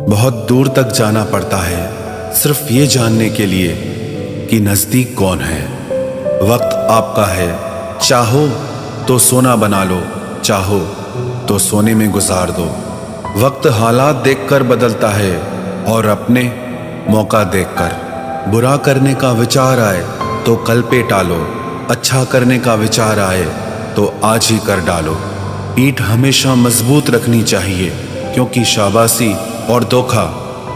बहुत दूर तक जाना पड़ता है सिर्फ ये जानने के लिए कि नज़दीक कौन है। वक्त आपका है, चाहो तो सोना बना लो, चाहो तो सोने में गुजार दो। वक्त हालात देखकर बदलता है और अपने मौका देखकर। बुरा करने का विचार आए तो कल पे टालो, अच्छा करने का विचार आए तो आज ही कर डालो। पीठ हमेशा मजबूत रखनी चाहिए, क्योंकि शाबाशी और धोखा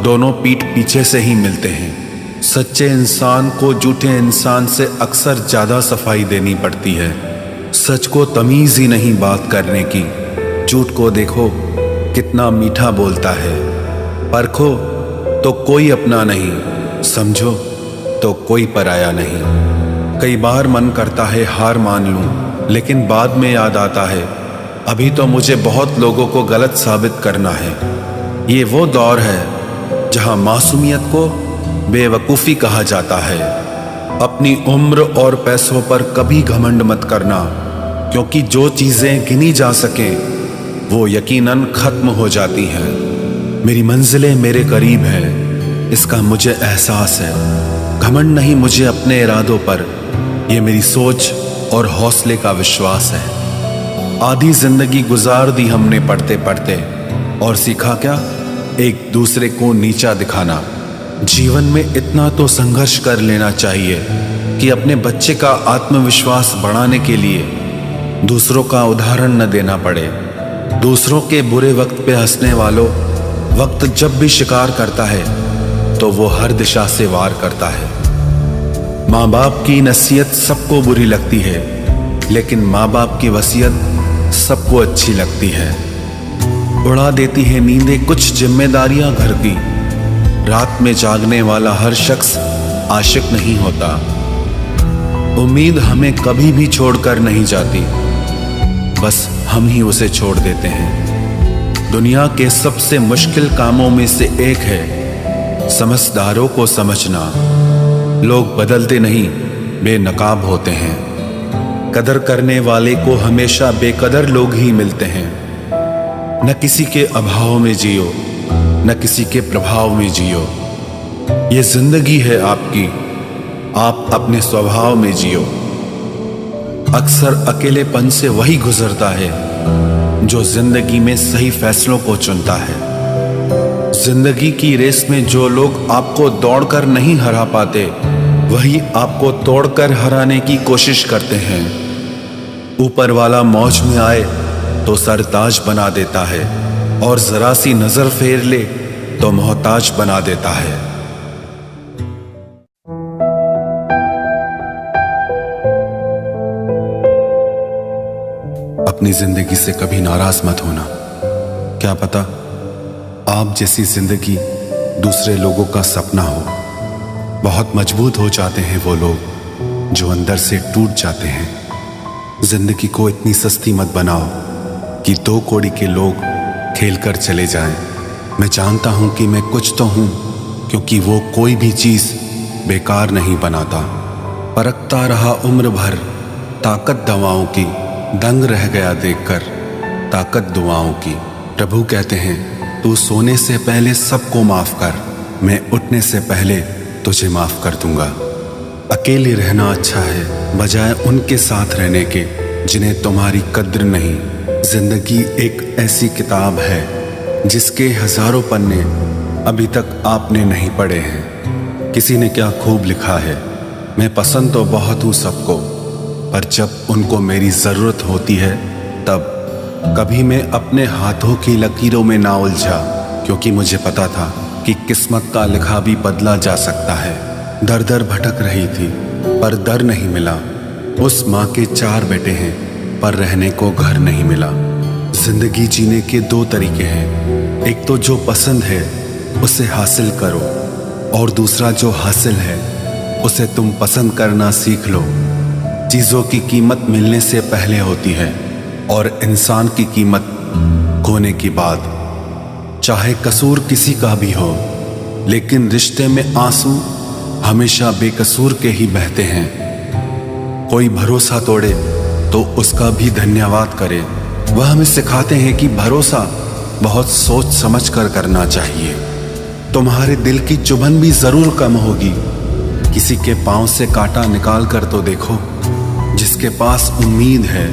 दोनों पीठ पीछे से ही मिलते हैं। सच्चे इंसान को झूठे इंसान से अक्सर ज़्यादा सफाई देनी पड़ती है। सच को तमीज़ ही नहीं बात करने की। झूठ को देखो कितना मीठा बोलता है। परखो तो कोई अपना नहीं, समझो तो कोई पराया नहीं। कई बार मन करता है हार मान लूं, लेकिन बाद में याद आता है अभी तो मुझे बहुत लोगों को गलत साबित करना है। ये वो दौर है जहां मासूमियत को बेवकूफ़ी कहा जाता है। अपनी उम्र और पैसों पर कभी घमंड मत करना, क्योंकि जो चीज़ें गिनी जा सकें वो यकीनन ख़त्म हो जाती हैं। मेरी मंजिलें मेरे करीब हैं, इसका मुझे एहसास है। घमंड नहीं मुझे अपने इरादों पर, ये मेरी सोच और हौसले का विश्वास है। आधी जिंदगी गुजार दी हमने पढ़ते पढ़ते, और सीखा क्या? एक दूसरे को नीचा दिखाना। जीवन में इतना तो संघर्ष कर लेना चाहिए कि अपने बच्चे का आत्मविश्वास बढ़ाने के लिए दूसरों का उदाहरण न देना पड़े। दूसरों के बुरे वक्त पे हंसने वालों, वक्त जब भी शिकार करता है तो वो हर दिशा से वार करता है। माँ बाप की नसीहत सबको बुरी लगती है, लेकिन माँ बाप की वसीयत सबको अच्छी लगती है। उड़ा देती है नींदें कुछ जिम्मेदारियां घर की। रात में जागने वाला हर शख्स आशिक नहीं होता। उम्मीद हमें कभी भी छोड़कर नहीं जाती, बस हम ही उसे छोड़ देते हैं। दुनिया के सबसे मुश्किल कामों में से एक है समझदारों को समझना। लोग बदलते नहीं, बेनकाब होते हैं। कदर करने वाले को हमेशा बेकदर लोग ही मिलते हैं। न किसी के अभाव में जियो, न किसी के प्रभाव में जियो। ये जिंदगी है आपकी, आप अपने स्वभाव में जियो। अक्सर अकेलेपन से वही गुजरता है जो जिंदगी में सही फैसलों को चुनता है। जिंदगी की रेस में जो लोग आपको दौड़कर नहीं हरा पाते, वही आपको तोड़कर हराने की कोशिश करते हैं। ऊपर वाला मौज में आए तो सरताज बना देता है, और जरा सी नजर फेर ले तो मोहताज बना देता है। अपनी जिंदगी से कभी नाराज मत होना। क्या पता आप जैसी जिंदगी दूसरे लोगों का सपना हो। बहुत मजबूत हो जाते हैं वो लोग जो अंदर से टूट जाते हैं। जिंदगी को इतनी सस्ती मत बनाओ कि दो कौड़ी के लोग खेल कर चले जाएं। मैं जानता हूं कि मैं कुछ तो हूं, क्योंकि वो कोई भी चीज़ बेकार नहीं बनाता। परखता रहा उम्र भर ताकत दवाओं की, दंग रह गया देखकर ताकत दुआओं की। प्रभु कहते हैं तू सोने से पहले सबको माफ कर, मैं उठने से पहले तुझे माफ कर दूंगा। अकेले रहना अच्छा है बजाय उनके साथ रहने के जिन्हें तुम्हारी कद्र नहीं। जिंदगी एक ऐसी किताब है जिसके हजारों पन्ने अभी तक आपने नहीं पढ़े हैं। किसी ने क्या खूब लिखा है, मैं पसंद तो बहुत हूँ सबको, पर जब उनको मेरी ज़रूरत होती है तब। कभी मैं अपने हाथों की लकीरों में ना उलझा, क्योंकि मुझे पता था कि किस्मत का लिखा भी बदला जा सकता है। दर दर भटक रही थी पर दर नहीं मिला। उस माँ के 4 बेटे हैं पर रहने को घर नहीं मिला। जिंदगी जीने के 2 तरीके हैं, एक तो जो पसंद है उसे हासिल करो, और दूसरा जो हासिल है उसे तुम पसंद करना सीख लो। चीज़ों की कीमत मिलने से पहले होती है, और इंसान की कीमत खोने की बाद। चाहे कसूर किसी का भी हो, लेकिन रिश्ते में आंसू हमेशा बेकसूर के ही बहते हैं। कोई भरोसा तोड़े तो उसका भी धन्यवाद करे। वह हमें सिखाते हैं कि भरोसा बहुत सोच समझ कर करना चाहिए। तुम्हारे दिल की चुभन भी जरूर कम होगी। किसी के पांव से कांटा निकाल कर तो देखो। जिसके पास उम्मीद है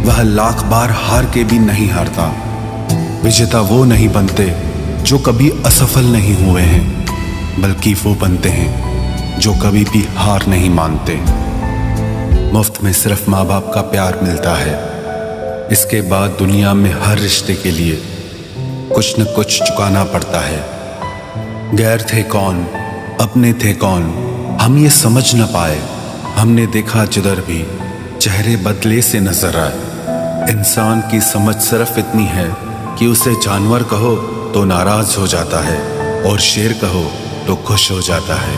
वह लाख बार हार के भी नहीं हारता। विजेता वो नहीं बनते जो कभी असफल नहीं हुए हैं, बल्कि वो बनते हैं जो कभी भी हार नहीं मानते। मुफ्त में सिर्फ माँ बाप का प्यार मिलता है। इसके बाद दुनिया में हर रिश्ते के लिए कुछ न कुछ चुकाना पड़ता है। गैर थे कौन, अपने थे कौन, हम ये समझ न पाए। हमने देखा जिधर भी चेहरे बदले से नजर आए। इंसान की समझ सिर्फ इतनी है कि उसे जानवर कहो तो नाराज हो जाता है और शेर कहो तो खुश हो जाता है।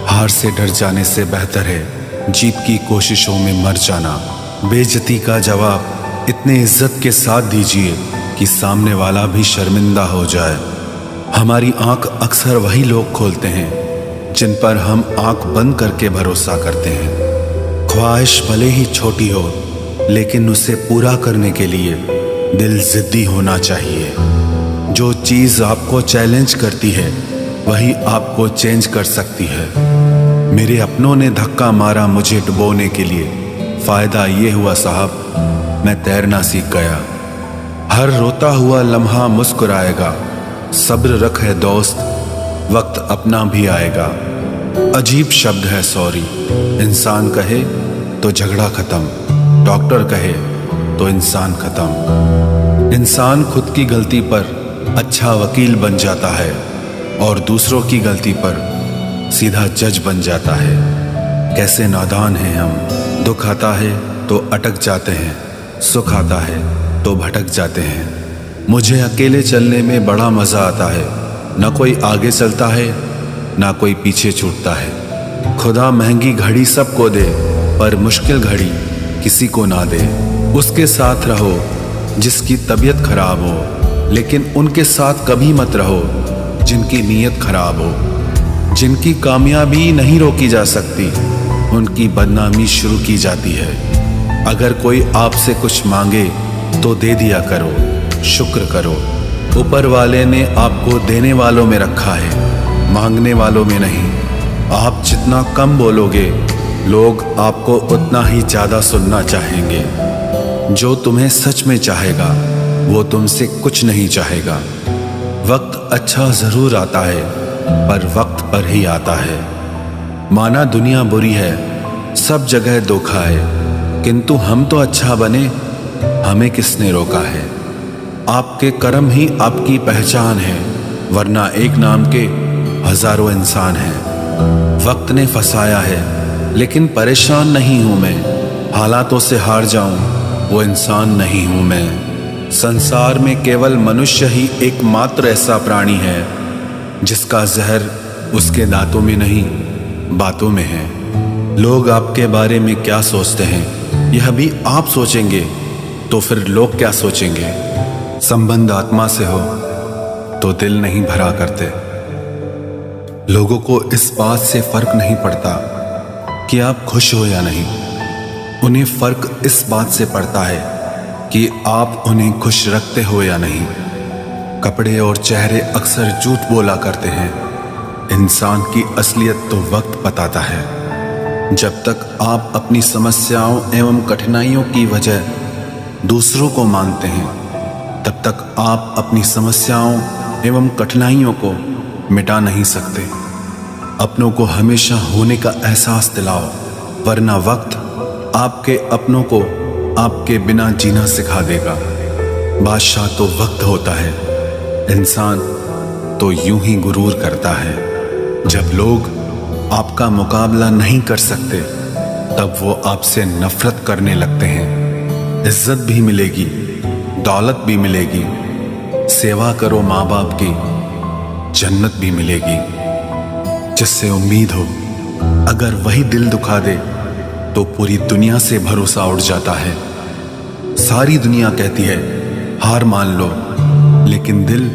हार से डर जाने से बेहतर है जीत की कोशिशों में मर जाना। बेइज्जती का जवाब इतने इज्जत के साथ दीजिए कि सामने वाला भी शर्मिंदा हो जाए। हमारी आंख अक्सर वही लोग खोलते हैं जिन पर हम आंख बंद करके भरोसा करते हैं। ख्वाहिश भले ही छोटी हो, लेकिन उसे पूरा करने के लिए दिल जिद्दी होना चाहिए। जो चीज़ आपको चैलेंज करती है वही आपको चेंज कर सकती है। मेरे अपनों ने धक्का मारा मुझे डुबोने के लिए। फायदा ये हुआ साहब, मैं तैरना सीख गया। हर रोता हुआ लम्हा मुस्कुराएगा। सब्र रख है दोस्त, वक्त अपना भी आएगा। अजीब शब्द है सॉरी। इंसान कहे तो झगड़ा खत्म, डॉक्टर कहे तो इंसान खत्म। इंसान खुद की गलती पर अच्छा वकील बन जाता है और दूसरों की गलती पर सीधा जज बन जाता है। कैसे नादान हैं हम। दुख आता है तो अटक जाते हैं, सुख आता है तो भटक जाते हैं। मुझे अकेले चलने में बड़ा मजा आता है। ना कोई आगे चलता है ना कोई पीछे छूटता है। खुदा महंगी घड़ी सबको दे, पर मुश्किल घड़ी किसी को ना दे। उसके साथ रहो जिसकी तबीयत खराब हो, लेकिन उनके साथ कभी मत रहो जिनकी नीयत खराब हो। जिनकी कामयाबी नहीं रोकी जा सकती, उनकी बदनामी शुरू की जाती है। अगर कोई आपसे कुछ मांगे तो दे दिया करो, शुक्र करो। ऊपर वाले ने आपको देने वालों में रखा है, मांगने वालों में नहीं। आप जितना कम बोलोगे, लोग आपको उतना ही ज्यादा सुनना चाहेंगे। जो तुम्हें सच में चाहेगा वो तुमसे कुछ नहीं चाहेगा। वक्त अच्छा जरूर आता है, पर वक्त पर ही आता है। माना दुनिया बुरी है, सब जगह धोखा है, किंतु हम तो अच्छा बने, हमें किसने रोका है। आपके कर्म ही आपकी पहचान है, वरना एक नाम के हजारों इंसान हैं। वक्त ने फंसाया है, लेकिन परेशान नहीं हूं मैं। हालातों से हार जाऊं वो इंसान नहीं हूं मैं। संसार में केवल मनुष्य ही एकमात्र ऐसा प्राणी है जिसका जहर उसके दांतों में नहीं, बातों में है। लोग आपके बारे में क्या सोचते हैं यह भी आप सोचेंगे तो फिर लोग क्या सोचेंगे। संबंध आत्मा से हो तो दिल नहीं भरा करते। लोगों को इस बात से फर्क नहीं पड़ता कि आप खुश हो या नहीं। उन्हें फर्क इस बात से पड़ता है कि आप उन्हें खुश रखते हो या नहीं। कपड़े और चेहरे अक्सर झूठ बोला करते हैं। इंसान की असलियत तो वक्त बताता है। जब तक आप अपनी समस्याओं एवं कठिनाइयों की वजह दूसरों को मानते हैं, तब तक आप अपनी समस्याओं एवं कठिनाइयों को मिटा नहीं सकते। अपनों को हमेशा होने का एहसास दिलाओ, वरना वक्त आपके अपनों को आपके बिना जीना सिखा देगा। बादशाह तो वक्त होता है, इंसान तो यूं ही गुरूर करता है। जब लोग आपका मुकाबला नहीं कर सकते, तब वो आपसे नफरत करने लगते हैं। इज्जत भी मिलेगी, दौलत भी मिलेगी। सेवा करो माँ बाप की, जन्नत भी मिलेगी। जिससे उम्मीद हो, अगर वही दिल दुखा दे तो पूरी दुनिया से भरोसा उड़ जाता है। सारी दुनिया कहती है हार मान लो, लेकिन दिल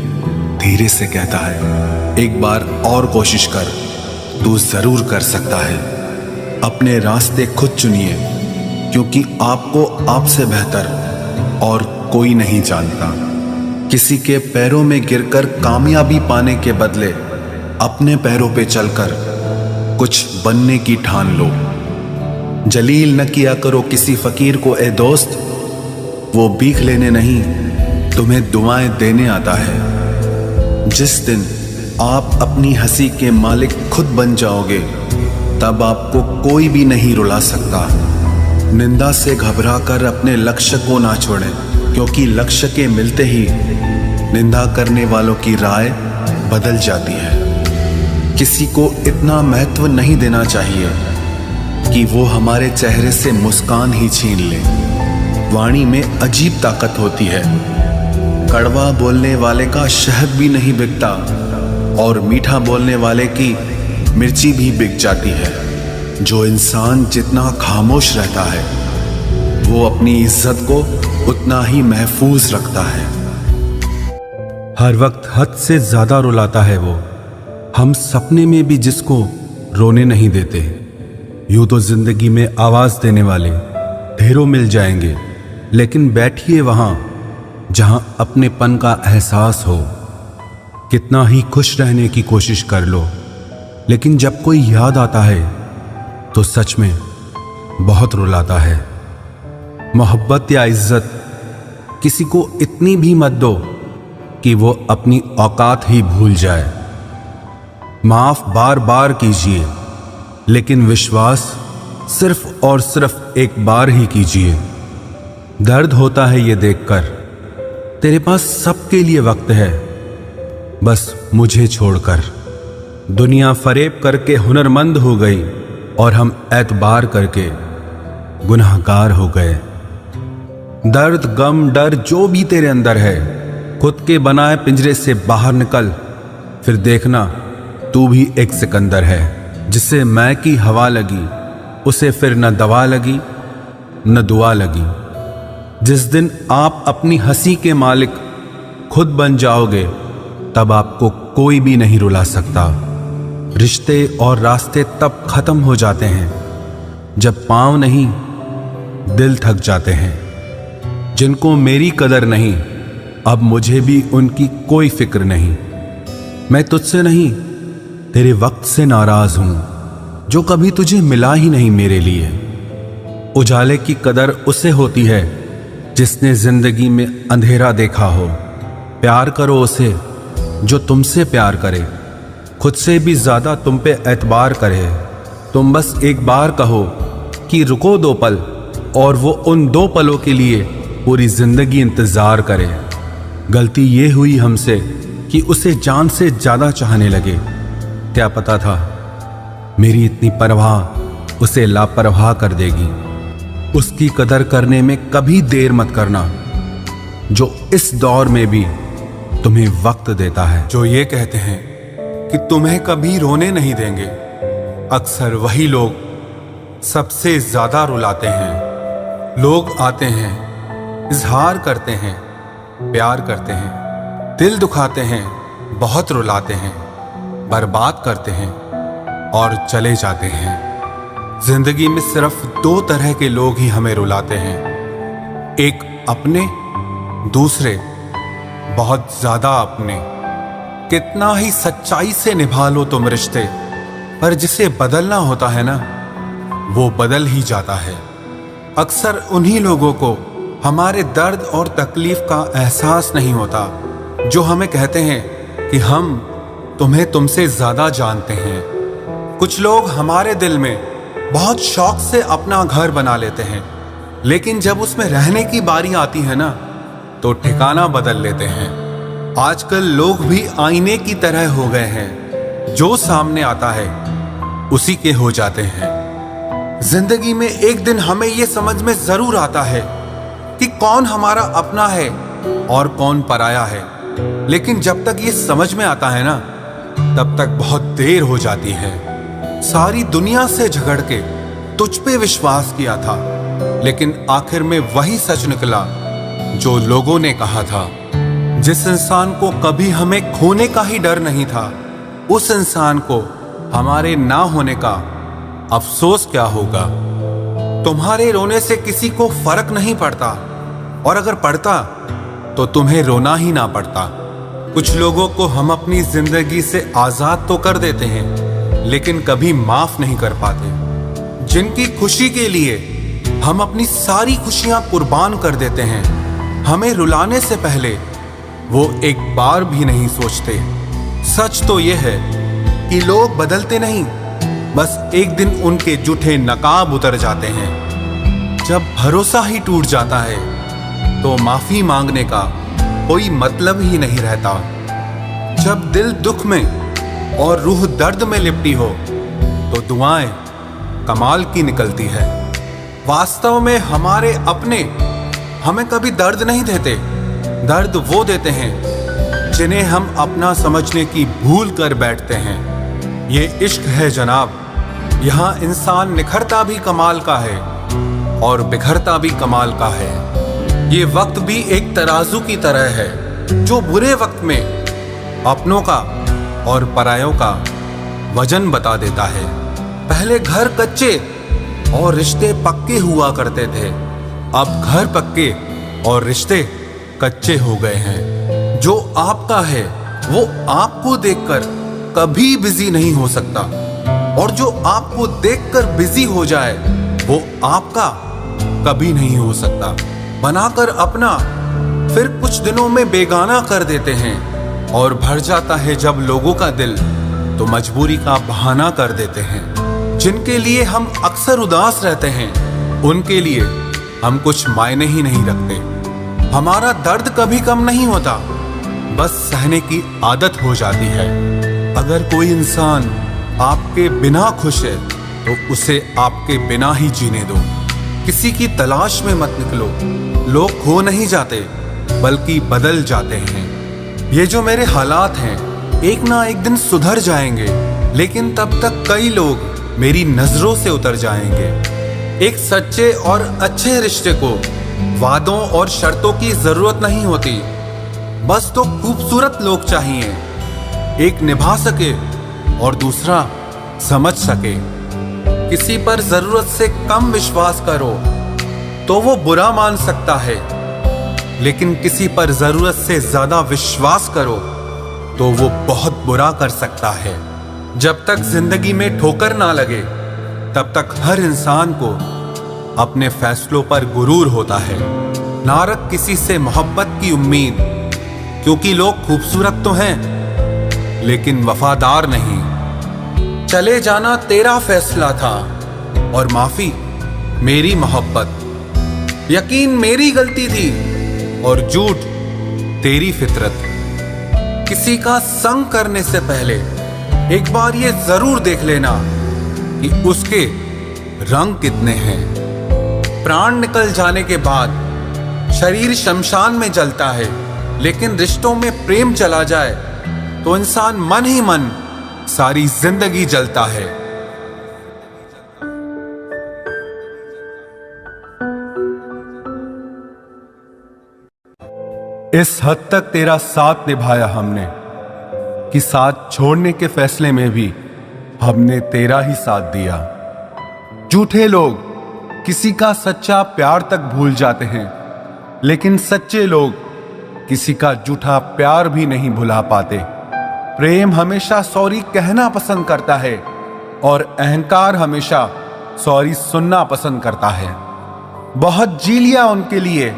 धीरे से कहता है एक बार और कोशिश कर, तू जरूर कर सकता है। अपने रास्ते खुद चुनिए, क्योंकि आपको आपसे बेहतर और कोई नहीं जानता। किसी के पैरों में गिरकर कामयाबी पाने के बदले अपने पैरों पे चलकर कुछ बनने की ठान लो। जलील न किया करो किसी फकीर को ए दोस्त, वो भीख लेने नहीं तुम्हें दुआएं देने आता है। जिस दिन आप अपनी हंसी के मालिक खुद बन जाओगे, तब आपको कोई भी नहीं रुला सकता। निंदा से घबराकर अपने लक्ष्य को ना छोड़ें, क्योंकि लक्ष्य के मिलते ही निंदा करने वालों की राय बदल जाती है। किसी को इतना महत्व नहीं देना चाहिए कि वो हमारे चेहरे से मुस्कान ही छीन ले। वाणी में अजीब ताकत होती है। कड़वा बोलने वाले का शहद भी नहीं बिकता और मीठा बोलने वाले की मिर्ची भी बिक जाती है। जो इंसान जितना खामोश रहता है, वो अपनी इज्जत को उतना ही महफूज रखता है। हर वक्त हद से ज्यादा रुलाता है वो, हम सपने में भी जिसको रोने नहीं देते। यूं तो जिंदगी में आवाज देने वाले ढेरों मिल जाएंगे, लेकिन बैठिए वहां जहां अपनेपन का एहसास हो। कितना ही खुश रहने की कोशिश कर लो, लेकिन जब कोई याद आता है तो सच में बहुत रुलाता है। मोहब्बत या इज्जत किसी को इतनी भी मत दो कि वो अपनी औकात ही भूल जाए। माफ बार बार कीजिए, लेकिन विश्वास सिर्फ और सिर्फ एक बार ही कीजिए। दर्द होता है ये देखकर तेरे पास सबके लिए वक्त है, बस मुझे छोड़कर। दुनिया फरेब करके हुनरमंद हो गई और हम एतबार करके गुनाहगार हो गए। दर्द गम डर जो भी तेरे अंदर है, खुद के बनाए पिंजरे से बाहर निकल, फिर देखना तू भी एक सिकंदर है। जिसे मैं की हवा लगी, उसे फिर न दवा लगी न दुआ लगी। जिस दिन आप अपनी हंसी के मालिक खुद बन जाओगे, तब आपको कोई भी नहीं रुला सकता। रिश्ते और रास्ते तब खत्म हो जाते हैं जब पांव नहीं दिल थक जाते हैं। जिनको मेरी कदर नहीं, अब मुझे भी उनकी कोई फिक्र नहीं। मैं तुझसे नहीं, तेरे वक्त से नाराज हूं जो कभी तुझे मिला ही नहीं मेरे लिए। उजाले की कदर उसे होती है जिसने जिंदगी में अंधेरा देखा हो। प्यार करो उसे जो तुमसे प्यार करे, खुद से भी ज्यादा तुम पे एतबार करे। तुम बस एक बार कहो कि रुको 2 पल, और वो उन 2 पलों के लिए पूरी जिंदगी इंतजार करे। गलती ये हुई हमसे कि उसे जान से ज्यादा चाहने लगे। क्या पता था मेरी इतनी परवाह उसे लापरवाह कर देगी। उसकी कदर करने में कभी देर मत करना, जो इस दौर में भी तुम्हें वक्त देता है। जो ये कहते हैं कि तुम्हें कभी रोने नहीं देंगे, अक्सर वही लोग सबसे ज्यादा रुलाते हैं। लोग आते हैं, इजहार करते हैं, प्यार करते हैं, दिल दुखाते हैं, बहुत रुलाते हैं, बर्बाद करते हैं और चले जाते हैं। जिंदगी में सिर्फ 2 तरह के लोग ही हमें रुलाते हैं, एक अपने, दूसरे बहुत ज्यादा अपने। कितना ही सच्चाई से निभा लो तुम रिश्ते, पर जिसे बदलना होता है ना, वो बदल ही जाता है। अक्सर उन्हीं लोगों को हमारे दर्द और तकलीफ का एहसास नहीं होता जो हमें कहते हैं कि हम तुम्हें तुमसे ज्यादा जानते हैं। कुछ लोग हमारे दिल में बहुत शौक से अपना घर बना लेते हैं, लेकिन जब उसमें रहने की बारी आती है ना, तो ठिकाना बदल लेते हैं। आजकल लोग भी आईने की तरह हो गए हैं, जो सामने आता है उसी के हो जाते हैं। जिंदगी में एक दिन हमें यह समझ में जरूर आता है कि कौन हमारा अपना है और कौन पराया है, लेकिन जब तक ये समझ में आता है ना, तब तक बहुत देर हो जाती है। सारी दुनिया से झगड़ के तुझ पे विश्वास किया था, लेकिन आखिर में वही सच निकला जो लोगों ने कहा था। जिस इंसान को कभी हमें खोने का ही डर नहीं था, उस इंसान को हमारे ना होने का अफसोस क्या होगा। तुम्हारे रोने से किसी को फर्क नहीं पड़ता, और अगर पड़ता तो तुम्हें रोना ही ना पड़ता। कुछ लोगों को हम अपनी जिंदगी से आजाद तो कर देते हैं, लेकिन कभी माफ नहीं कर पाते। जिनकी खुशी के लिए हम अपनी सारी खुशियां कुर्बान कर देते हैं, हमें रुलाने से पहले वो एक बार भी नहीं सोचते। सच तो ये है कि लोग बदलते नहीं, बस एक दिन उनके जूठे नकाब उतर जाते हैं। जब भरोसा ही टूट जाता है तो माफी मांगने का कोई मतलब ही नहीं रहता। जब दिल दुख में और रूह दर्द में लिपटी हो तो दुआएं कमाल की निकलती है। वास्तव में हमारे अपने हमें कभी दर्द नहीं देते, दर्द वो देते हैं जिन्हें हम अपना समझने की भूल कर बैठते हैं। ये इश्क है जनाब, यहाँ इंसान निखरता भी कमाल का है और बिखरता भी कमाल का है। ये वक्त भी एक तराजू की तरह है जो बुरे वक्त में अपनों का और परायों का वजन बता देता है। पहले घर कच्चे और रिश्ते पक्के हुआ करते थे, अब घर पक्के और रिश्ते कच्चे हो गए हैं। जो आपका है वो आपको देखकर कभी बिजी नहीं हो सकता, और जो आपको देखकर बिजी हो जाए वो आपका कभी नहीं हो सकता। बनाकर अपना फिर कुछ दिनों में बेगाना कर देते हैं, और भर जाता है जब लोगों का दिल तो मजबूरी का बहाना कर देते हैं। जिनके लिए हम अक्सर उदास रहते हैं उनके लिए हम कुछ मायने ही नहीं रखते। हमारा दर्द कभी कम नहीं होता, बस सहने की आदत हो जाती है। अगर कोई इंसान आपके बिना खुश है तो उसे आपके बिना ही जीने दो। किसी की तलाश में मत निकलो। लोग खो नहीं जाते बल्कि बदल जाते हैं। ये जो मेरे हालात हैं एक ना एक दिन सुधर जाएंगे, लेकिन तब तक कई लोग मेरी नजरों से उतर जाएंगे। एक सच्चे और अच्छे रिश्ते को वादों और शर्तों की जरूरत नहीं होती, बस तो खूबसूरत लोग चाहिए, एक निभा सके और दूसरा समझ सके। किसी पर जरूरत से कम विश्वास करो तो वो बुरा मान सकता है, लेकिन किसी पर जरूरत से ज्यादा विश्वास करो तो वो बहुत बुरा कर सकता है। जब तक जिंदगी में ठोकर ना लगे तब तक हर इंसान को अपने फैसलों पर गुरूर होता है। ना रख किसी से मोहब्बत की उम्मीद, क्योंकि लोग खूबसूरत तो हैं लेकिन वफादार नहीं। चले जाना तेरा फैसला था और माफी मेरी मोहब्बत। यकीन मेरी गलती थी और झूठ तेरी फितरत। किसी का संग करने से पहले एक बार ये जरूर देख लेना कि उसके रंग कितने हैं। प्राण निकल जाने के बाद शरीर शमशान में जलता है, लेकिन रिश्तों में प्रेम चला जाए तो इंसान मन ही मन सारी जिंदगी जलता है। इस हद तक तेरा साथ निभाया हमने कि साथ छोड़ने के फैसले में भी हमने तेरा ही साथ दिया। झूठे लोग किसी का सच्चा प्यार तक भूल जाते हैं, लेकिन सच्चे लोग किसी का झूठा प्यार भी नहीं भुला पाते। प्रेम हमेशा सॉरी कहना पसंद करता है और अहंकार हमेशा सॉरी सुनना पसंद करता है। बहुत जी लिया उनके लिए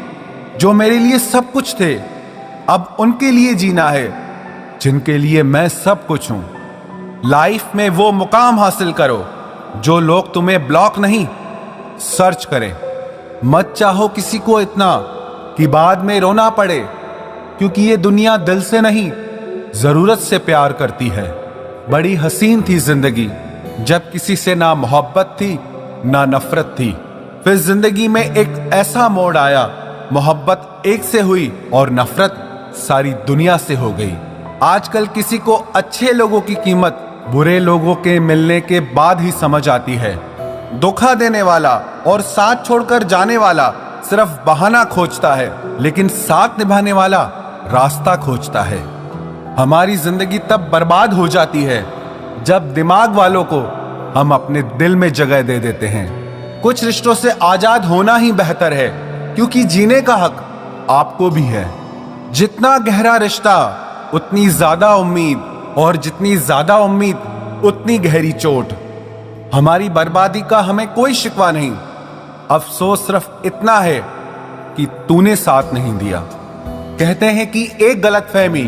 जो मेरे लिए सब कुछ थे, अब उनके लिए जीना है जिनके लिए मैं सब कुछ हूं। लाइफ में वो मुकाम हासिल करो जो लोग तुम्हें ब्लॉक नहीं सर्च करें। मत चाहो किसी को इतना कि बाद में रोना पड़े, क्योंकि ये दुनिया दिल से नहीं जरूरत से प्यार करती है। बड़ी हसीन थी जिंदगी जब किसी से ना मोहब्बत थी ना नफरत थी। फिर जिंदगी में एक ऐसा मोड़ आया, मोहब्बत एक से हुई और नफरत सारी दुनिया से हो गई। आजकल किसी को अच्छे लोगों की कीमत बुरे लोगों के मिलने के बाद ही समझ आती है। धोखा देने वाला और साथ छोड़कर जाने वाला सिर्फ बहाना खोजता है, लेकिन साथ निभाने वाला रास्ता खोजता है। हमारी जिंदगी तब बर्बाद हो जाती है जब दिमाग वालों को हम अपने दिल में जगह दे देते हैं। कुछ रिश्तों से आजाद होना ही बेहतर है, क्योंकि जीने का हक आपको भी है। जितना गहरा रिश्ता उतनी ज्यादा उम्मीद, और जितनी ज्यादा उम्मीद उतनी गहरी चोट। हमारी बर्बादी का हमें कोई शिकवा नहीं, अफसोस सिर्फ इतना है कि तूने साथ नहीं दिया। कहते हैं कि एक गलतफहमी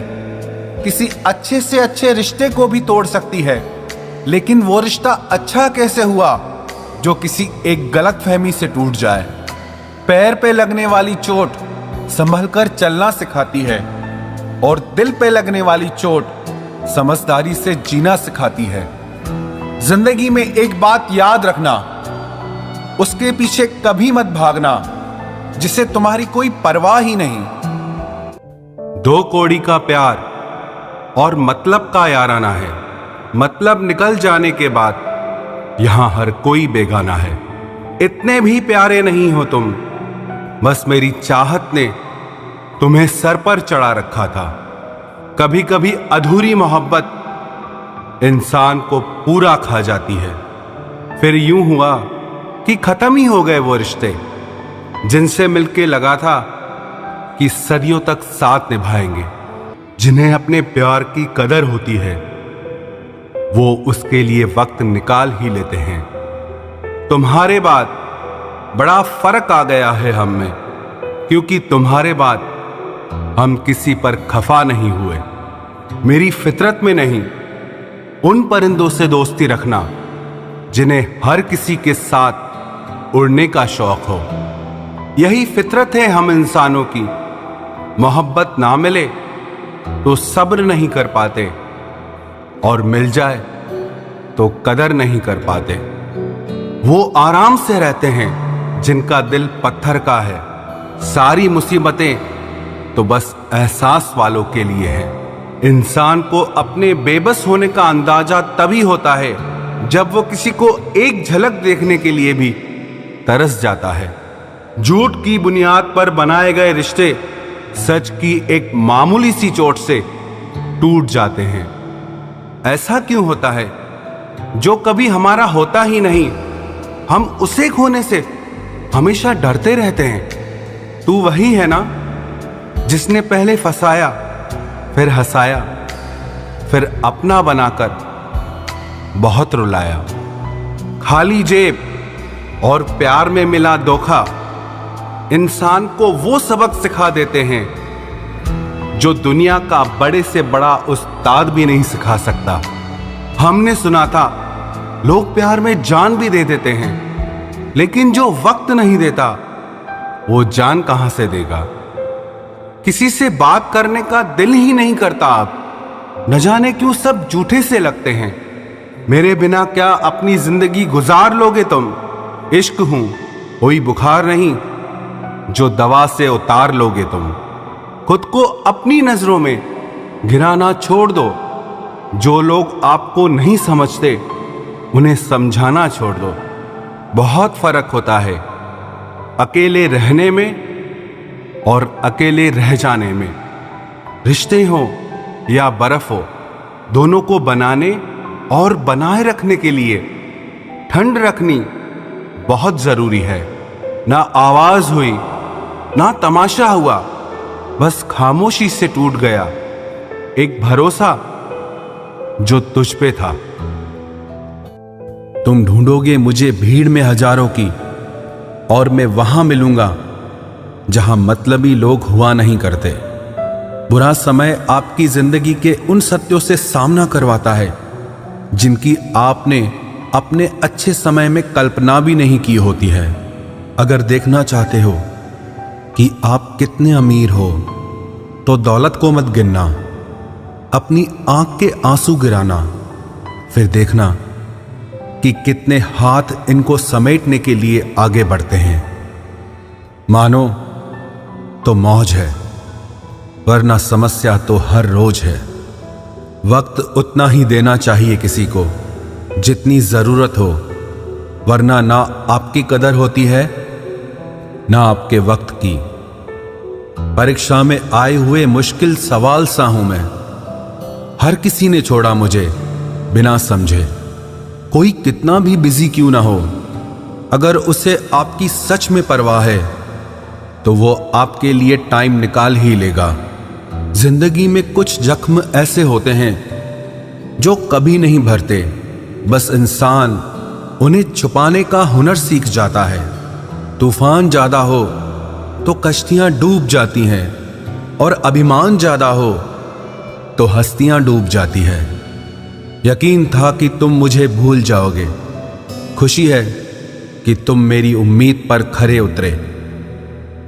किसी अच्छे से अच्छे रिश्ते को भी तोड़ सकती है, लेकिन वो रिश्ता अच्छा कैसे हुआ जो किसी एक गलतफहमी से टूट जाए। पैर पे लगने वाली चोट संभल कर चलना सिखाती है, और दिल पे लगने वाली चोट समझदारी से जीना सिखाती है। जिंदगी में एक बात याद रखना, उसके पीछे कभी मत भागना जिसे तुम्हारी कोई परवाह ही नहीं। दो कौड़ी का प्यार और मतलब का याराना है। मतलब निकल जाने के बाद यहां हर कोई बेगाना है। इतने भी प्यारे नहीं हो तुम, बस मेरी चाहत ने तुम्हें सर पर चढ़ा रखा था। कभी कभी अधूरी मोहब्बत इंसान को पूरा खा जाती है। फिर यूं हुआ कि खत्म ही हो गए वो रिश्ते जिनसे मिलके लगा था कि सदियों तक साथ निभाएंगे। जिन्हें अपने प्यार की कदर होती है वो उसके लिए वक्त निकाल ही लेते हैं। तुम्हारे बाद बड़ा फर्क आ गया है हम में, क्योंकि तुम्हारे बाद हम किसी पर खफा नहीं हुए। मेरी फितरत में नहीं उन परिंदों से दोस्ती रखना जिन्हें हर किसी के साथ उड़ने का शौक हो। यही फितरत है हम इंसानों की। मोहब्बत ना मिले तो सब्र नहीं कर पाते, और मिल जाए तो कदर नहीं कर पाते। वो आराम से रहते हैं जिनका दिल पत्थर का है। सारी मुसीबतें तो बस एहसास वालों के लिए है। इंसान को अपने बेबस होने का अंदाजा तभी होता है जब वो किसी को एक झलक देखने के लिए भी तरस जाता है। झूठ की बुनियाद पर बनाए गए रिश्ते सच की एक मामूली सी चोट से टूट जाते हैं। ऐसा क्यों होता है? जो कभी हमारा होता ही नहीं, हम उसे खोने से हमेशा डरते रहते हैं। तू वही है ना जिसने पहले फंसाया, फिर हंसाया, फिर अपना बनाकर बहुत रुलाया। खाली जेब और प्यार में मिला धोखा इंसान को वो सबक सिखा देते हैं जो दुनिया का बड़े से बड़ा उस्ताद भी नहीं सिखा सकता। हमने सुना था लोग प्यार में जान भी दे देते हैं, लेकिन जो वक्त नहीं देता वो जान कहां से देगा। किसी से बात करने का दिल ही नहीं करता अब, न जाने क्यों सब झूठे से लगते हैं। मेरे बिना क्या अपनी जिंदगी गुजार लोगे तुम? इश्क हूं कोई बुखार नहीं जो दवा से उतार लोगे तुम। खुद को अपनी नजरों में गिराना छोड़ दो। जो लोग आपको नहीं समझते उन्हें समझाना छोड़ दो। बहुत फर्क होता है अकेले रहने में और अकेले रह जाने में। रिश्ते हो या बर्फ हो, दोनों को बनाने और बनाए रखने के लिए ठंड रखनी बहुत जरूरी है। ना आवाज हुई ना तमाशा हुआ, बस खामोशी से टूट गया एक भरोसा जो तुझ पे था। तुम ढूंढोगे मुझे भीड़ में हजारों की, और मैं वहां मिलूंगा जहां मतलबी लोग हुआ नहीं करते। बुरा समय आपकी जिंदगी के उन सत्यों से सामना करवाता है जिनकी आपने अपने अच्छे समय में कल्पना भी नहीं की होती है। अगर देखना चाहते हो कि आप कितने अमीर हो तो दौलत को मत गिनना, अपनी आंख के आंसू गिराना, फिर देखना कि कितने हाथ इनको समेटने के लिए आगे बढ़ते हैं। मानो तो मौज है, वरना समस्या तो हर रोज है। वक्त उतना ही देना चाहिए किसी को जितनी जरूरत हो, वरना ना आपकी कदर होती है ना आपके वक्त की। परीक्षा में आए हुए मुश्किल सवाल सा हूं मैं। हर किसी ने छोड़ा मुझे बिना समझे। कोई कितना भी बिजी क्यों ना हो, अगर उसे आपकी सच में परवाह है तो वो आपके लिए टाइम निकाल ही लेगा। जिंदगी में कुछ जख्म ऐसे होते हैं जो कभी नहीं भरते, बस इंसान उन्हें छुपाने का हुनर सीख जाता है। तूफान ज्यादा हो तो कश्तियां डूब जाती हैं, और अभिमान ज्यादा हो तो हस्तियां डूब जाती है। यकीन था कि तुम मुझे भूल जाओगे, खुशी है कि तुम मेरी उम्मीद पर खरे उतरे।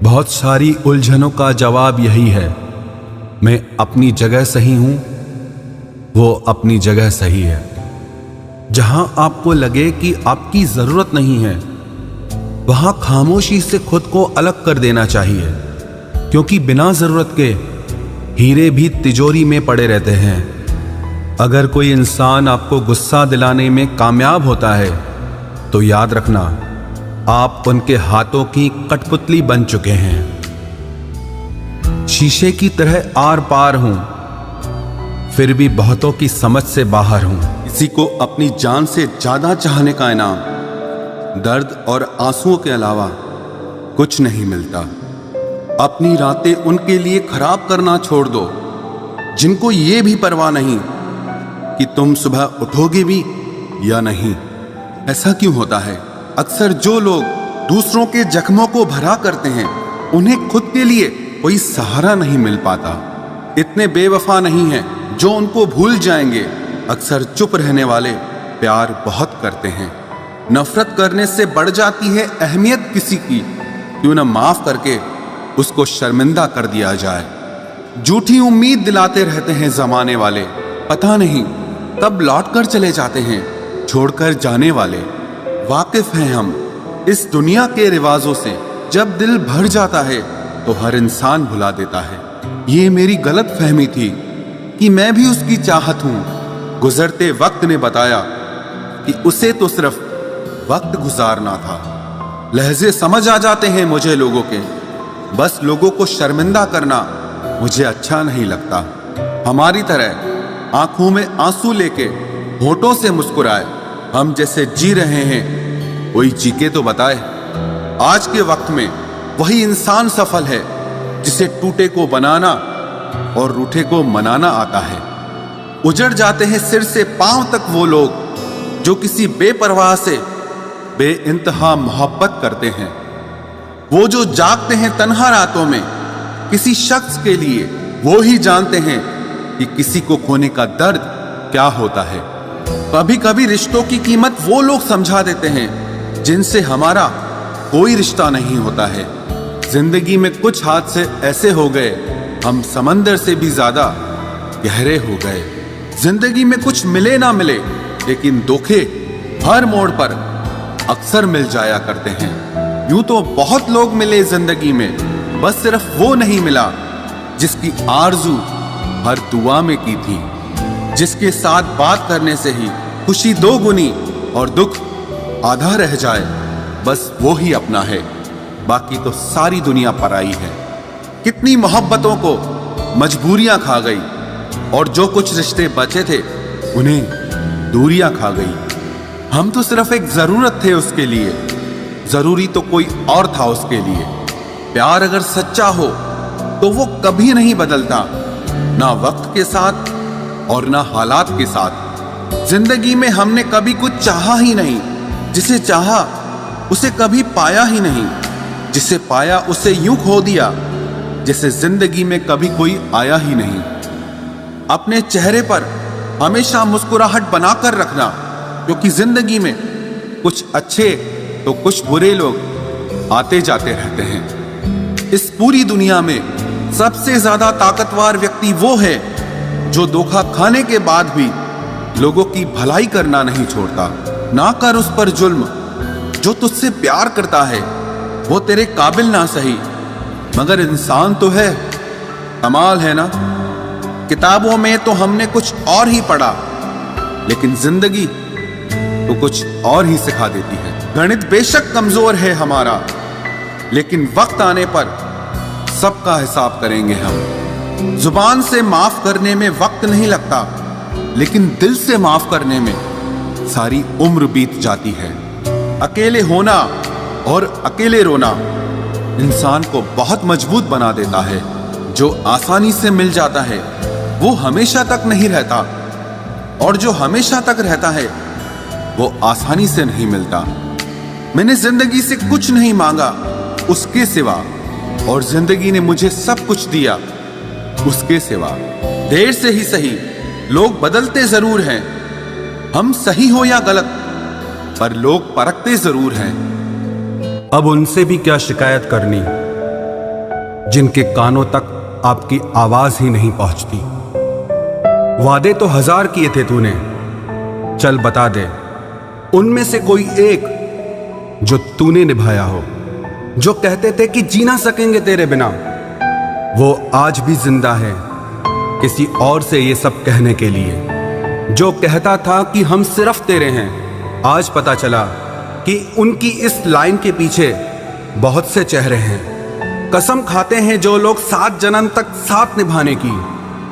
बहुत सारी उलझनों का जवाब यही है, मैं अपनी जगह सही हूं, वो अपनी जगह सही है। जहां आपको लगे कि आपकी जरूरत नहीं है, वहां खामोशी से खुद को अलग कर देना चाहिए, क्योंकि बिना जरूरत के हीरे भी तिजोरी में पड़े रहते हैं। अगर कोई इंसान आपको गुस्सा दिलाने में कामयाब होता है तो याद रखना, आप उनके हाथों की कठपुतली बन चुके हैं। शीशे की तरह आर पार हूं, फिर भी बहुतों की समझ से बाहर हूं। किसी को अपनी जान से ज्यादा चाहने का इनाम दर्द और आंसुओं के अलावा कुछ नहीं मिलता। अपनी रातें उनके लिए खराब करना छोड़ दो जिनको ये भी परवाह नहीं कि तुम सुबह उठोगे भी या नहीं। ऐसा क्यों होता है? अक्सर जो लोग दूसरों के जख्मों को भरा करते हैं, उन्हें खुद के लिए कोई सहारा नहीं मिल पाता। इतने बेवफा नहीं हैं जो उनको भूल जाएंगे। अक्सर चुप रहने वाले प्यार बहुत करते हैं। नफरत करने से बढ़ जाती है अहमियत किसी की, क्यों न माफ करके उसको शर्मिंदा कर दिया जाए। झूठी उम्मीद दिलाते रहते हैं जमाने वाले, पता नहीं कब लौट कर चले जाते हैं छोड़कर जाने वाले। वाकिफ हैं हम इस दुनिया के रिवाजों से, जब दिल भर जाता है तो हर इंसान भुला देता है। ये मेरी गलत फहमी थी कि मैं भी उसकी चाहत हूं। गुजरते वक्त ने बताया कि उसे तो सिर्फ वक्त गुजारना था। लहजे समझ आ जाते हैं मुझे लोगों के, बस लोगों को शर्मिंदा करना मुझे अच्छा नहीं लगता। हमारी तरह आंखों में आंसू लेके होठों से मुस्कुराए, हम जैसे जी रहे हैं कोई जी के तो बताए। आज के वक्त में वही इंसान सफल है जिसे टूटे को बनाना और रूठे को मनाना आता है। उजड़ जाते हैं सिर से पांव तक वो लोग जो किसी बेपरवाह से बेइंतहा मोहब्बत करते हैं। वो जो जागते हैं तन्हा रातों में किसी शख्स के लिए, वो ही जानते हैं कि किसी को खोने का दर्द क्या होता है। कभी कभी रिश्तों की कीमत वो लोग समझा देते हैं जिनसे हमारा कोई रिश्ता नहीं होता है। जिंदगी में कुछ हादसे ऐसे हो गए, हम समंदर से भी ज्यादा गहरे हो गए। जिंदगी में कुछ मिले ना मिले, लेकिन धोखे हर मोड़ पर अक्सर मिल जाया करते हैं। यूं तो बहुत लोग मिले जिंदगी में, बस सिर्फ वो नहीं मिला जिसकी आरजू हर दुआ में की थी। जिसके साथ बात करने से ही खुशी दो गुनी और दुख आधा रह जाए, बस वो ही अपना है, बाकी तो सारी दुनिया पराई है। कितनी मोहब्बतों को मजबूरियां खा गई, और जो कुछ रिश्ते बचे थे उन्हें दूरियां खा गई। हम तो सिर्फ एक जरूरत थे उसके लिए, जरूरी तो कोई और था उसके लिए। प्यार अगर सच्चा हो तो वो कभी नहीं बदलता, ना वक्त के साथ और ना हालात के साथ। जिंदगी में हमने कभी कुछ चाहा ही नहीं, जिसे चाहा उसे कभी पाया ही नहीं, जिसे पाया उसे यूं खो दिया जैसे जिंदगी में कभी कोई आया ही नहीं। अपने चेहरे पर हमेशा मुस्कुराहट बनाकर रखना, क्योंकि जिंदगी में कुछ अच्छे तो कुछ बुरे लोग आते जाते रहते हैं। इस पूरी दुनिया में सबसे ज्यादा ताकतवर व्यक्ति वो है जो धोखा खाने के बाद भी लोगों की भलाई करना नहीं छोड़ता। ना कर उस पर जुल्म जो तुझसे प्यार करता है, वो तेरे काबिल ना सही मगर इंसान तो है। कमाल है ना, किताबों में तो हमने कुछ और ही पढ़ा, लेकिन जिंदगी तो कुछ और ही सिखा देती है। गणित बेशक कमजोर है हमारा, लेकिन वक्त आने पर सबका हिसाब करेंगे हम। जुबान से माफ करने में वक्त नहीं लगता, लेकिन दिल से माफ करने में सारी उम्र बीत जाती है। अकेले होना और अकेले रोना इंसान को बहुत मजबूत बना देता है। जो आसानी से मिल जाता है वो हमेशा तक नहीं रहता, और जो हमेशा तक रहता है वो आसानी से नहीं मिलता। मैंने जिंदगी से कुछ नहीं मांगा उसके सिवा, और जिंदगी ने मुझे सब कुछ दिया उसके सिवा। देर से ही सही, लोग बदलते जरूर हैं, हम सही हो या गलत, पर लोग परखते जरूर हैं। अब उनसे भी क्या शिकायत करनी जिनके कानों तक आपकी आवाज ही नहीं पहुंचती। वादे तो 1000 किए थे तूने, चल बता दे उनमें से कोई एक जो तूने निभाया हो। जो कहते थे कि जी ना सकेंगे तेरे बिना, वो आज भी जिंदा है किसी और से ये सब कहने के लिए। जो कहता था कि हम सिर्फ तेरे हैं, आज पता चला कि उनकी इस लाइन के पीछे बहुत से चेहरे हैं। कसम खाते हैं जो लोग 7 जन्म तक साथ निभाने की,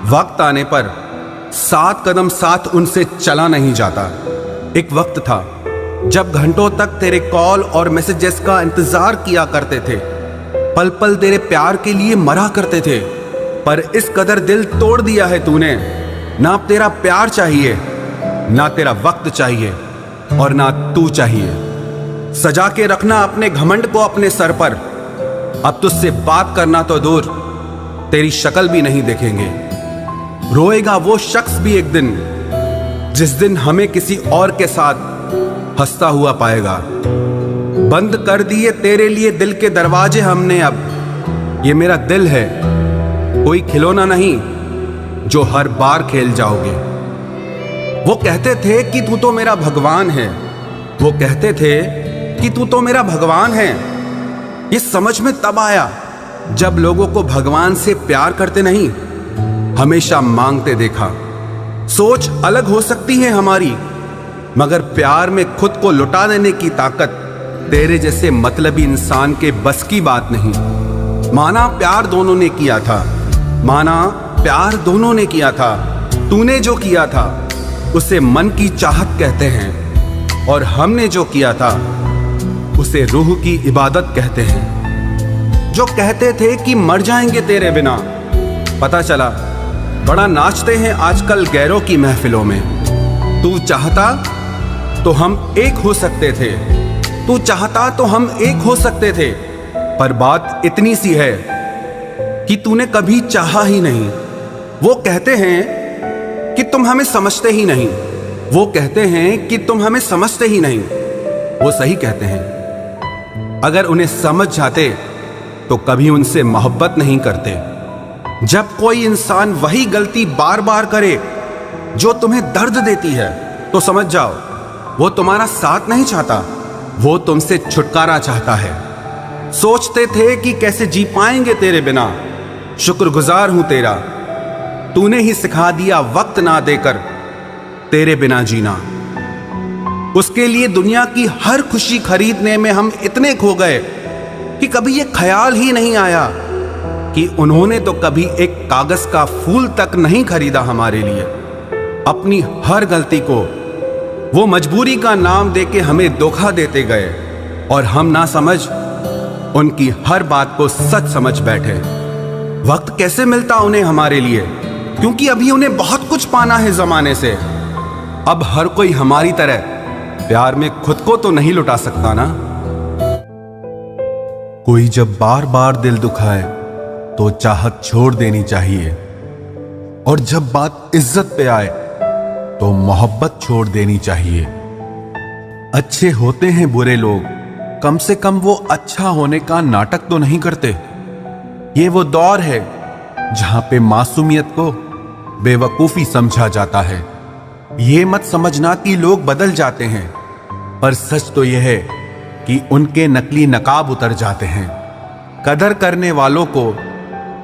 वक्त आने पर 7 कदम साथ उनसे चला नहीं जाता। एक वक्त था जब घंटों तक तेरे कॉल और मैसेजेस का इंतजार किया करते थे, पल पल तेरे प्यार के लिए मरा करते थे, पर इस कदर दिल तोड़ दिया है तूने। ना तेरा प्यार चाहिए, ना तेरा वक्त चाहिए, और ना तू चाहिए। सजा के रखना अपने घमंड को अपने सर पर। अब तुझसे बात करना तो दूर, तेरी शक्ल भी नहीं देखेंगे। रोएगा वो शख्स भी एक दिन, जिस दिन हमें किसी और के साथ हंसता हुआ पाएगा। बंद कर दिए तेरे लिए दिल के दरवाजे हमने अब। ये मेरा दिल है, कोई खिलौना नहीं जो हर बार खेल जाओगे। वो कहते थे कि तू तो मेरा भगवान है, वो कहते थे कि तू तो मेरा भगवान है। ये समझ में तब आया जब लोगों को भगवान से प्यार करते नहीं, हमेशा मांगते देखा। सोच अलग हो सकती है हमारी, मगर प्यार में खुद को लुटा देने की ताकत तेरे जैसे मतलबी इंसान के बस की बात नहीं। माना प्यार दोनों ने किया था, माना प्यार दोनों ने किया था। तूने जो किया था उसे मन की चाहत कहते हैं, और हमने जो किया था उसे रूह की इबादत कहते हैं। जो कहते थे कि मर जाएंगे तेरे बिना, पता चला बड़ा नाचते हैं आजकल गैरों की महफिलों में। तू चाहता तो हम एक हो सकते थे, तू चाहता तो हम एक हो सकते थे, पर बात इतनी सी है कि तूने कभी चाहा ही नहीं। वो कहते हैं कि तुम हमें समझते ही नहीं, वो कहते हैं कि तुम हमें समझते ही नहीं। वो सही कहते हैं, अगर उन्हें समझ जाते तो कभी उनसे मोहब्बत नहीं करते। जब कोई इंसान वही गलती बार बार करे जो तुम्हें दर्द देती है, तो समझ जाओ वो तुम्हारा साथ नहीं चाहता, वो तुमसे छुटकारा चाहता है। सोचते थे कि कैसे जी पाएंगे तेरे बिना, शुक्रगुजार हूं तेरा, तूने ही सिखा दिया वक्त ना देकर तेरे बिना जीना। उसके लिए दुनिया की हर खुशी खरीदने में हम इतने खो गए कि कभी ये ख्याल ही नहीं आया कि उन्होंने तो कभी एक कागज का फूल तक नहीं खरीदा हमारे लिए। अपनी हर गलती को वो मजबूरी का नाम देके हमें धोखा देते गए, और हम ना समझ उनकी हर बात को सच समझ बैठे। वक्त कैसे मिलता उन्हें हमारे लिए, क्योंकि अभी उन्हें बहुत कुछ पाना है जमाने से। अब हर कोई हमारी तरह प्यार में खुद को तो नहीं लुटा सकता ना। कोई जब बार बार दिल दुखाए तो चाहत छोड़ देनी चाहिए, और जब बात इज्जत पे आए तो मोहब्बत छोड़ देनी चाहिए। अच्छे होते हैं बुरे लोग, कम से कम वो अच्छा होने का नाटक तो नहीं करते। ये वो दौर है जहां पे मासूमियत को बेवकूफी समझा जाता है। ये मत समझना कि लोग बदल जाते हैं, पर सच तो यह है कि उनके नकली नकाब उतर जाते हैं। कदर करने वालों को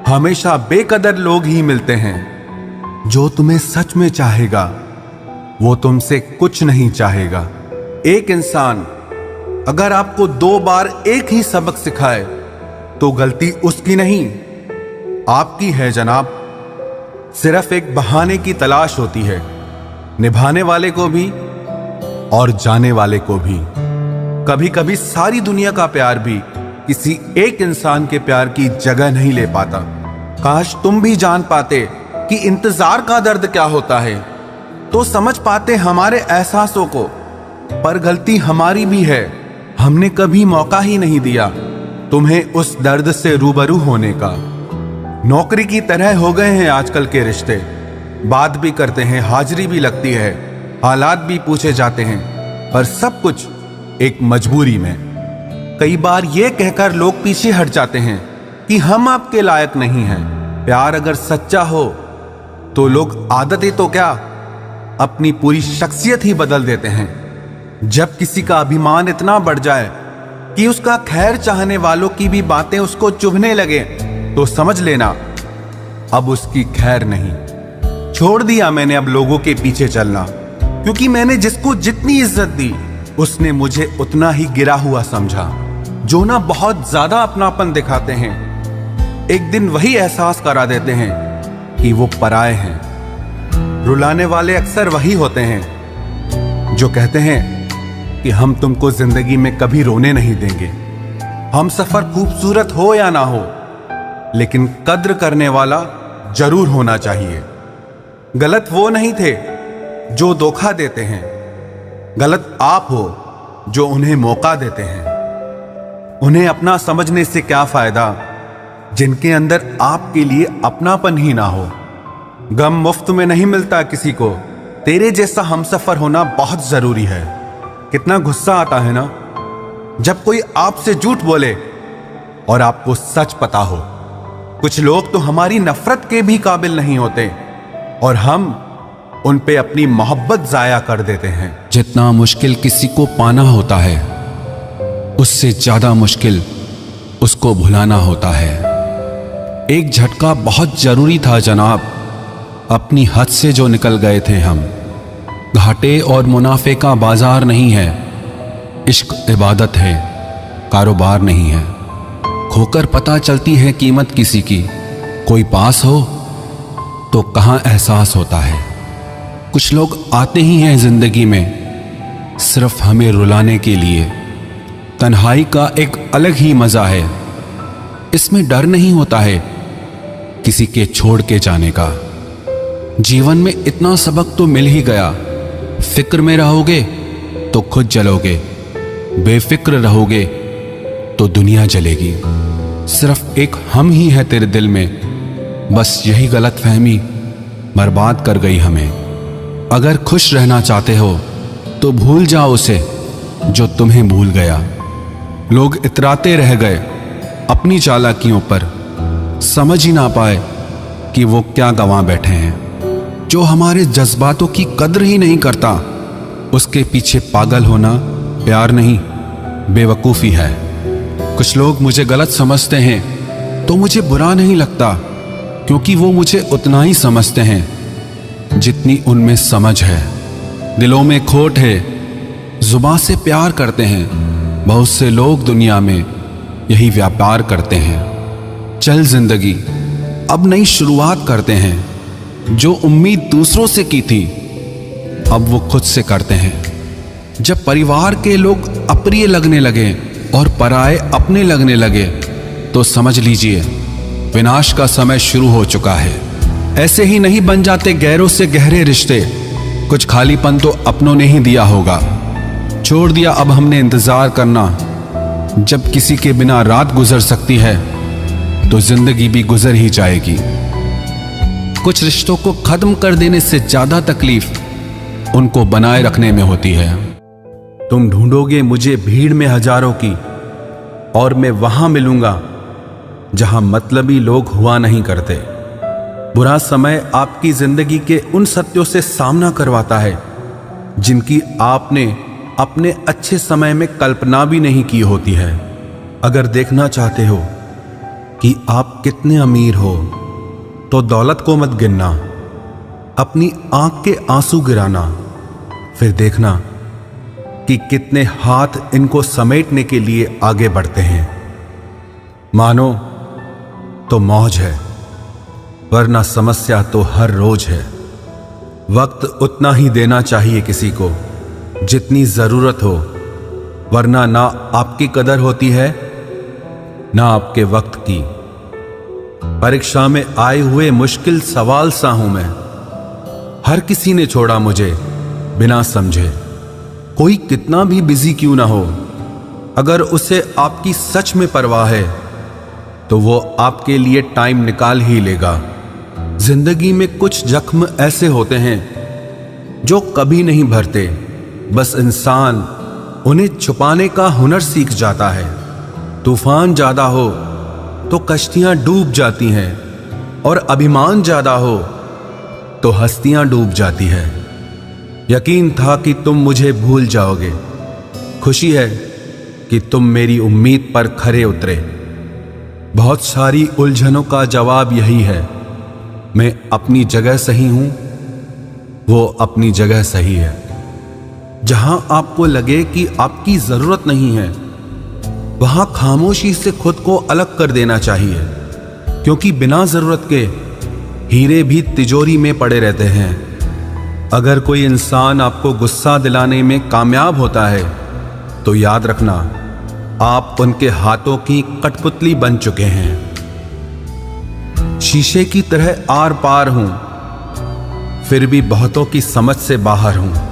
हमेशा बेकदर लोग ही मिलते हैं। जो तुम्हें सच में चाहेगा वो तुमसे कुछ नहीं चाहेगा। एक इंसान अगर आपको 2 बार एक ही सबक सिखाए तो गलती उसकी नहीं, आपकी है जनाब। सिर्फ एक बहाने की तलाश होती है, निभाने वाले को भी और जाने वाले को भी। कभी कभी सारी दुनिया का प्यार भी किसी एक इंसान के प्यार की जगह नहीं ले पाता। काश तुम भी जान पाते कि इंतजार का दर्द क्या होता है, तो समझ पाते हमारे एहसासों को। पर गलती हमारी भी है, हमने कभी मौका ही नहीं दिया तुम्हें उस दर्द से रूबरू होने का। नौकरी की तरह हो गए हैं आजकल के रिश्ते, बात भी करते हैं, हाजिरी भी लगती है, हालात भी पूछे जाते हैं, पर सब कुछ एक मजबूरी में। कई बार ये कहकर लोग पीछे हट जाते हैं कि हम आपके लायक नहीं हैं। प्यार अगर सच्चा हो तो लोग आदतें तो क्या, अपनी पूरी शख्सियत ही बदल देते हैं। जब किसी का अभिमान इतना बढ़ जाए कि उसका खैर चाहने वालों की भी बातें उसको चुभने लगे, तो समझ लेना अब उसकी खैर नहीं। छोड़ दिया मैंने अब लोगों के पीछे चलना, क्योंकि मैंने जिसको जितनी इज्जत दी उसने मुझे उतना ही गिरा हुआ समझा। जो ना बहुत ज्यादा अपनापन दिखाते हैं, एक दिन वही एहसास करा देते हैं कि वो पराए हैं। रुलाने वाले अक्सर वही होते हैं जो कहते हैं कि हम तुमको जिंदगी में कभी रोने नहीं देंगे। हम सफर खूबसूरत हो या ना हो, लेकिन कद्र करने वाला जरूर होना चाहिए। गलत वो नहीं थे जो धोखा देते हैं, गलत आप हो जो उन्हें मौका देते हैं। उन्हें अपना समझने से क्या फायदा जिनके अंदर आपके लिए अपनापन ही ना हो। गम मुफ्त में नहीं मिलता किसी को, तेरे जैसा हमसफर होना बहुत जरूरी है। कितना गुस्सा आता है ना जब कोई आपसे झूठ बोले और आपको सच पता हो। कुछ लोग तो हमारी नफरत के भी काबिल नहीं होते और हम उन पे अपनी मोहब्बत जाया कर देते हैं। जितना मुश्किल किसी को पाना होता है, उससे ज्यादा मुश्किल उसको भुलाना होता है। एक झटका बहुत जरूरी था जनाब, अपनी हद से जो निकल गए थे हम। घाटे और मुनाफे का बाजार नहीं है, इश्क इबादत है, कारोबार नहीं है। खोकर पता चलती है कीमत किसी की, कोई पास हो तो कहाँ एहसास होता है। कुछ लोग आते ही हैं जिंदगी में सिर्फ हमें रुलाने के लिए। तन्हाई का एक अलग ही मजा है, इसमें डर नहीं होता है किसी के छोड़ के जाने का। जीवन में इतना सबक तो मिल ही गया, फिक्र में रहोगे तो खुद जलोगे, बेफिक्र रहोगे तो दुनिया जलेगी। सिर्फ एक हम ही है तेरे दिल में, बस यही गलतफहमी बर्बाद कर गई हमें। अगर खुश रहना चाहते हो तो भूल जाओ उसे जो तुम्हें भूल गया। लोग इतराते रह गए अपनी चालाकियों पर, समझ ही ना पाए कि वो क्या गंवा बैठे हैं। जो हमारे जज्बातों की कद्र ही नहीं करता, उसके पीछे पागल होना प्यार नहीं, बेवकूफ़ी है। कुछ लोग मुझे गलत समझते हैं तो मुझे बुरा नहीं लगता, क्योंकि वो मुझे उतना ही समझते हैं जितनी उनमें समझ है। दिलों में खोट है, जुबान से प्यार करते हैं, बहुत से लोग दुनिया में यही व्यापार करते हैं। चल जिंदगी अब नई शुरुआत करते हैं, जो उम्मीद दूसरों से की थी अब वो खुद से करते हैं। जब परिवार के लोग अप्रिय लगने लगे और पराए अपने लगने लगे, तो समझ लीजिए विनाश का समय शुरू हो चुका है। ऐसे ही नहीं बन जाते गैरों से गहरे रिश्ते, कुछ खालीपन तो अपनों ने ही दिया होगा। छोड़ दिया अब हमने इंतजार करना, जब किसी के बिना रात गुजर सकती है तो जिंदगी भी गुजर ही जाएगी। कुछ रिश्तों को खत्म कर देने से ज्यादा तकलीफ उनको बनाए रखने में होती है। तुम ढूंढोगे मुझे भीड़ में हजारों की, और मैं वहां मिलूंगा जहां मतलबी लोग हुआ नहीं करते। बुरा समय आपकी जिंदगी के उन सत्यों से सामना करवाता है जिनकी आपने अपने अच्छे समय में कल्पना भी नहीं की होती है। अगर देखना चाहते हो कि आप कितने अमीर हो, तो दौलत को मत गिनना, अपनी आंख के आंसू गिराना, फिर देखना कि कितने हाथ इनको समेटने के लिए आगे बढ़ते हैं। मानो तो मौज है, वरना समस्या तो हर रोज है। वक्त उतना ही देना चाहिए किसी को जितनी जरूरत हो, वरना ना आपकी कदर होती है ना आपके वक्त की। परीक्षा में आए हुए मुश्किल सवाल सा हूं मैं। हर किसी ने छोड़ा मुझे बिना समझे। कोई कितना भी बिजी क्यों ना हो, अगर उसे आपकी सच में परवाह है तो वो आपके लिए टाइम निकाल ही लेगा। जिंदगी में कुछ जख्म ऐसे होते हैं जो कभी नहीं भरते, बस इंसान उन्हें छुपाने का हुनर सीख जाता है। तूफान ज्यादा हो तो कश्तियां डूब जाती हैं, और अभिमान ज्यादा हो तो हस्तियां डूब जाती है। यकीन था कि तुम मुझे भूल जाओगे। खुशी है कि तुम मेरी उम्मीद पर खरे उतरे। बहुत सारी उलझनों का जवाब यही है, मैं अपनी जगह सही हूं, वो अपनी जगह सही है। जहां आपको लगे कि आपकी जरूरत नहीं है, वहां खामोशी से खुद को अलग कर देना चाहिए, क्योंकि बिना जरूरत के हीरे भी तिजोरी में पड़े रहते हैं। अगर कोई इंसान आपको गुस्सा दिलाने में कामयाब होता है तो याद रखना, आप उनके हाथों की कठपुतली बन चुके हैं। शीशे की तरह आर पार हूं, फिर भी बहुतों की समझ से बाहर हूं।